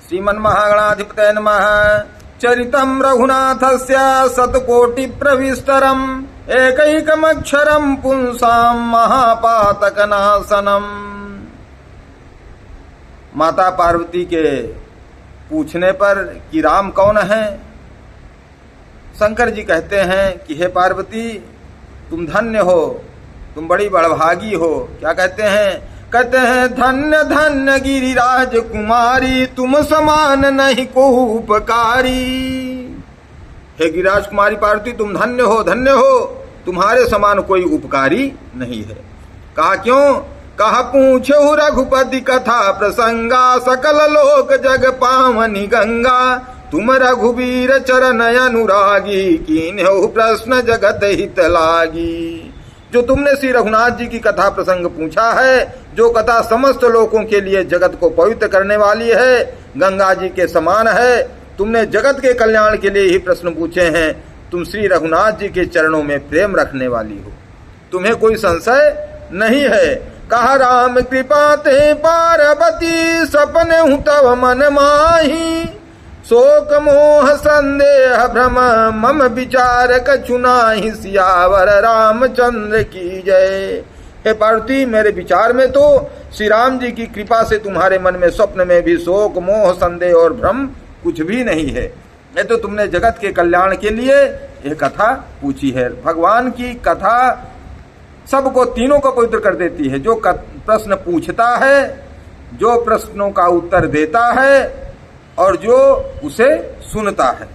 श्रीमन्महागणाधिपतये नमः। चरितं रघुनाथस्य शतकोटिप्रविस्तरम् एकैकमक्षरं पुंसां महापातकनाशनम्। माता पार्वती के पूछने पर कि राम कौन है, शंकर जी कहते हैं कि हे पार्वती, तुम धन्य हो, तुम बड़ी बड़भागी हो। क्या कहते हैं? कहते हैं धन्य धन्य गिरिराज कुमारी, तुम समान नहीं को उपकारी। हे गिरिराज कुमारी पार्वती, तुम धन्य हो, धन्य हो, तुम्हारे समान कोई उपकारी नहीं है। कहा क्यों? कहा पूछो रघुपति कथा प्रसंगा, सकल लोक जग पावनी गंगा। तुम रघुवीर चरण अनुरागी, कीन्हु प्रश्न जगत हित लागी। जो तुमने श्री रघुनाथ जी की कथा प्रसंग पूछा है, जो कथा समस्त लोगों के लिए जगत को पवित्र करने वाली है, गंगा जी के समान है, तुमने जगत के कल्याण के लिए ही प्रश्न पूछे हैं। तुम श्री रघुनाथ जी के चरणों में प्रेम रखने वाली हो, तुम्हें कोई संशय नहीं है। कहा राम कृपा ते पार्वती, सपने हूँ तव मन माही। शोक मोह संदेह भ्रम मम विचार कछु नाहि, सियावर रामचंद्र की जय। हे पार्वती, मेरे विचार में तो श्री राम जी की कृपा से तुम्हारे मन में स्वप्न में भी शोक मोह संदेह और भ्रम कुछ भी नहीं है। ये तो तुमने जगत के कल्याण के लिए ये कथा पूछी है। भगवान की कथा सबको, तीनों को पवित्र कर देती है। जो प्रश्न पूछता है, जो प्रश्नों का उत्तर देता है और जो उसे सुनता है।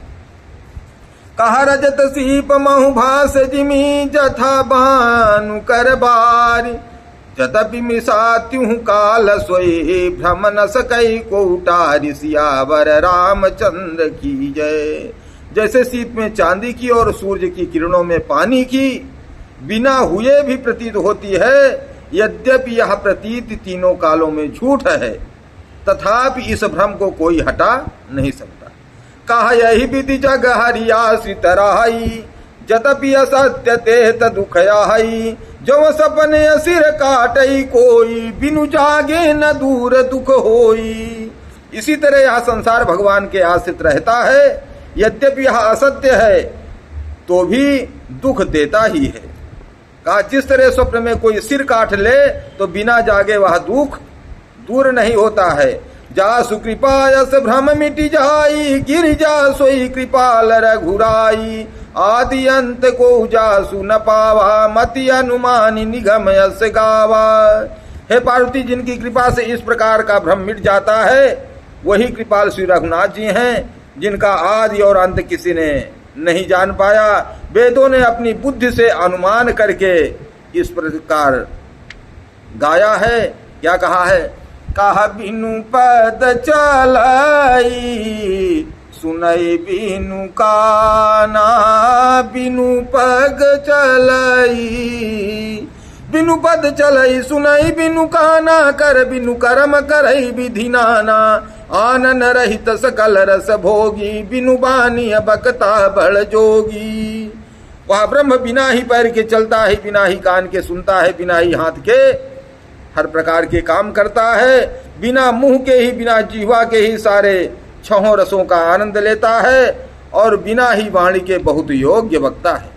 कहा रजत सीप महु भास जिमी, जथा भानु कर बारी। जतपि मिसात्युह काल सोई, भ्रम न सकई को उटारी। सियावर रामचंद्र की जय। जैसे सीप में चांदी की और सूर्य की किरणों में पानी की बिना हुए भी प्रतीत होती है, यद्यपि यह प्रतीत तीनों कालों में झूठ है, तथापि इस भ्रम को कोई हटा नहीं सकता। कहा यही विधि जग हरियाश्रित रहाई, जतपि असत्य ते दुख आई। जो सपने सिर काटई कोई, बिनु जागे न दूर दुख होई। इसी तरह यह संसार भगवान के आश्रित रहता है, यद्यपि यह असत्य है तो भी दुख देता ही है। कहा जिस तरह स्वप्न में कोई सिर काट ले तो बिना जागे वह दुख दूर नहीं होता है। जासु कृपा यस भ्रम मिटि जाई, गिरिजा सोई कृपाल रघुराई। आदि अंत को जासु न पावा, मति अनुमानी निगम यस गावा। हे पार्वती, जिनकी कृपा से इस प्रकार का भ्रम मिट जाता है, वही कृपाल श्री रघुनाथ जी हैं, जिनका आदि और अंत किसी ने नहीं जान पाया। वेदों ने अपनी बुद्धि से अनुमान करके इस प्रकार गाया है। क्या कहा है? कहा बिनु पद चलाई, सुनई बिनु काना। बिनु पग चलाई, बिनु पद चलई, सुनई बिनु काना। कर बिनु कर्म करई विधि नाना। आनन रहित सकल रस भोगी, बिनु बानी बकता बड़ जोगी। वह ब्रह्म बिना ही पैर के चलता है, बिना ही कान के सुनता है, बिना ही हाथ के हर प्रकार के काम करता है, बिना मुंह के ही, बिना जीवा के ही सारे छहों रसों का आनंद लेता है, और बिना ही वाणी के बहुत योग्य वक्ता है।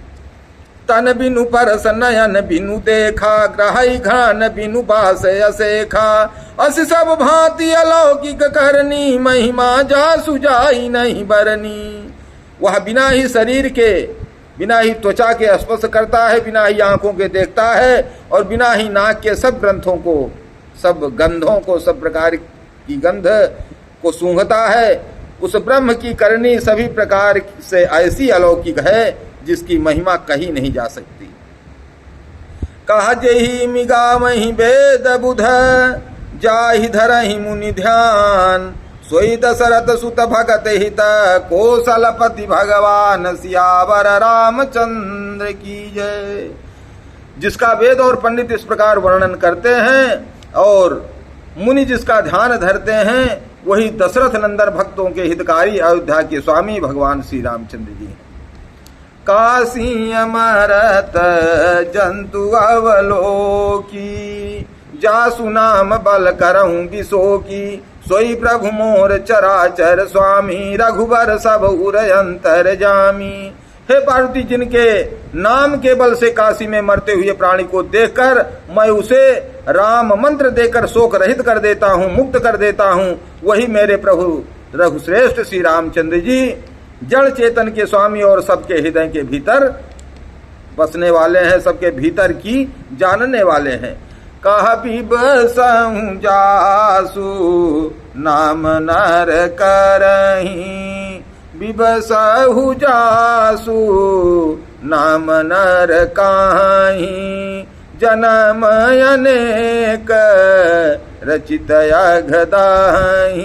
तन बिनु परस नयन बिनु देखा, ग्रहाई घान बिनु बास असेखा। अस सब भांति अलौकिक करनी, महिमा जासु जाई नहीं बरनी। वह बिना ही शरीर के, बिना ही त्वचा के स्पर्श करता है, बिना ही आंखों के देखता है, और बिना ही नाक के सब ग्रंथों को, सब गंधों को, सब प्रकार की गंध को सूंघता है। उस ब्रह्म की करनी सभी प्रकार से ऐसी अलौकिक है जिसकी महिमा कही नहीं जा सकती। कहा जेहि मिगा मही वेद बुध, जाहि धरहि मुनि ध्यान। सोई दशरथ सुत भगत हित, कौशलपति भगवान। सियावर रामचंद्र की जय। जिसका वेद और पंडित इस प्रकार वर्णन करते हैं और मुनि जिसका ध्यान धरते हैं, वही दशरथ नंदन भक्तों के हितकारी अयोध्या के स्वामी भगवान श्री रामचंद्र जी हैं। काशी अमरत जंतु अवलोकी, जासु नाम बल करहूं विशोकी। सोई प्रभु मोर चराचर स्वामी, रघुबर सब उर अंतर जामी। हे पार्वती, जिनके नाम के बल से काशी में मरते हुए प्राणी को देखकर मैं उसे राम मंत्र देकर शोक रहित कर देता हूँ, मुक्त कर देता हूँ, वही मेरे प्रभु रघुश्रेष्ठ श्री रामचंद्र जी जड़ चेतन के स्वामी और सबके हृदय के भीतर बसने वाले हैं, सबके भीतर की जानने वाले हैं। कह बिबसहु जासु नाम नर करहीं, बिबसहु जासु नाम नर काहीं, जनम अनेक रचित अघदाहीं,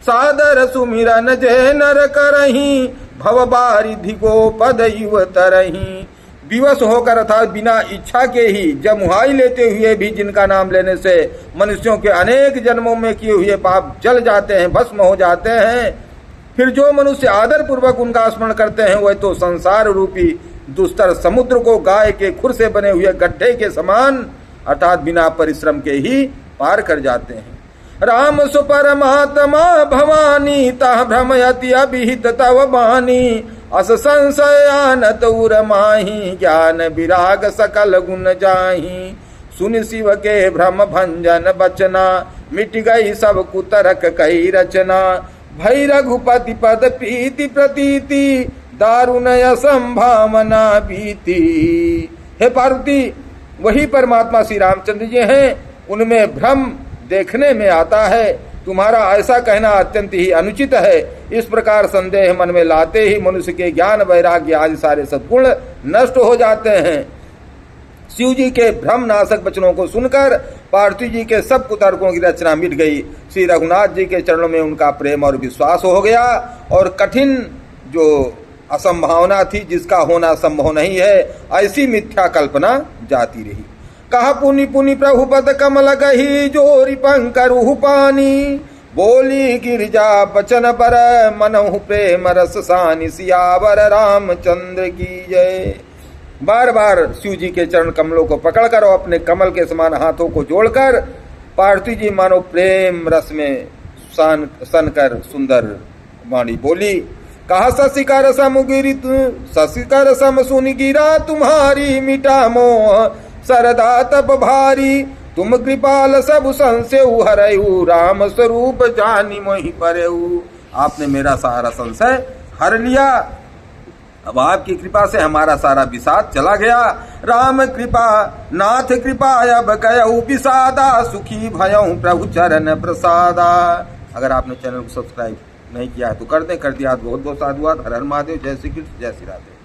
सादर सुमिरन जे नर करहीं, भव बारिधि गोपद युव तरहीं। विवश होकर अर्थात बिना इच्छा के ही जमुहाई लेते हुए भी जिनका नाम लेने से मनुष्यों के अनेक जन्मों में किए हुए पाप जल जाते हैं, भस्म हो जाते हैं, फिर जो मनुष्य आदर पूर्वक उनका स्मरण करते हैं वह तो संसार रूपी दुस्तर समुद्र को गाय के खुर से बने हुए गड्ढे के समान अर्थात बिना परिश्रम के ही पार कर जाते हैं। राम सुपरमात्मा भवानी, तह भ्रमयति अभिहित तव बानी, अस संशयानत उर माही, ज्ञान विराग सकल गुण जाही। सुन शिव के भ्रम भंजन बचना, मिट गई सब कुतरक कई रचना, भई रघुपति पद प्रीति प्रतीति, दारुण असंभावना बीती। हे पार्वती, वही परमात्मा श्री रामचंद्र जी हैं, उनमें भ्रम देखने में आता है। तुम्हारा ऐसा कहना अत्यंत ही अनुचित है। इस प्रकार संदेह मन में लाते ही मनुष्य के ज्ञान वैराग्य आदि सारे सद्गुण नष्ट हो जाते हैं। शिव जी के भ्रम नाशक वचनों को सुनकर पार्वती जी के सब कुतर्कों की रचना मिट गई। श्री रघुनाथ जी के चरणों में उनका प्रेम और विश्वास हो गया और कठिन जो असंभावना थी, जिसका होना संभव नहीं है, ऐसी मिथ्या कल्पना जाती रही। कहा पुनि पुनि प्रभु पद कमल गही, जोरी पंकरुहु पानी, बोली गिरिजा बचन पर मनहु प्रेम रस सानि, सियावर रामचंद्र की जय। बार बार शिव जी के चरण कमलों को पकड़कर और अपने कमल के समान हाथों को जोड़कर पार्वती जी मानो प्रेम रस में सन कर सुंदर वाणी बोली। कहा शशिकर सम गिरी, शशिकर सम सुनि गिरा तुम्हारी, मिटा मोह सरदा तप भारी, तुम कृपाल सब संशय हरऊ, राम स्वरूप जानी मोहि परऊ। आपने मेरा सारा संशय हर लिया, अब आपकी कृपा से हमारा सारा विषाद चला गया। राम कृपा नाथ कृपा अब कयऊ विषादा, सुखी भयऊ प्रभु चरण प्रसादा। अगर आपने चैनल को सब्सक्राइब नहीं किया है तो कर दें, कर दिया बहुत बहुत साधुवाद। हर हर महादेव, जय श्री कृष्ण, जय श्री राधे।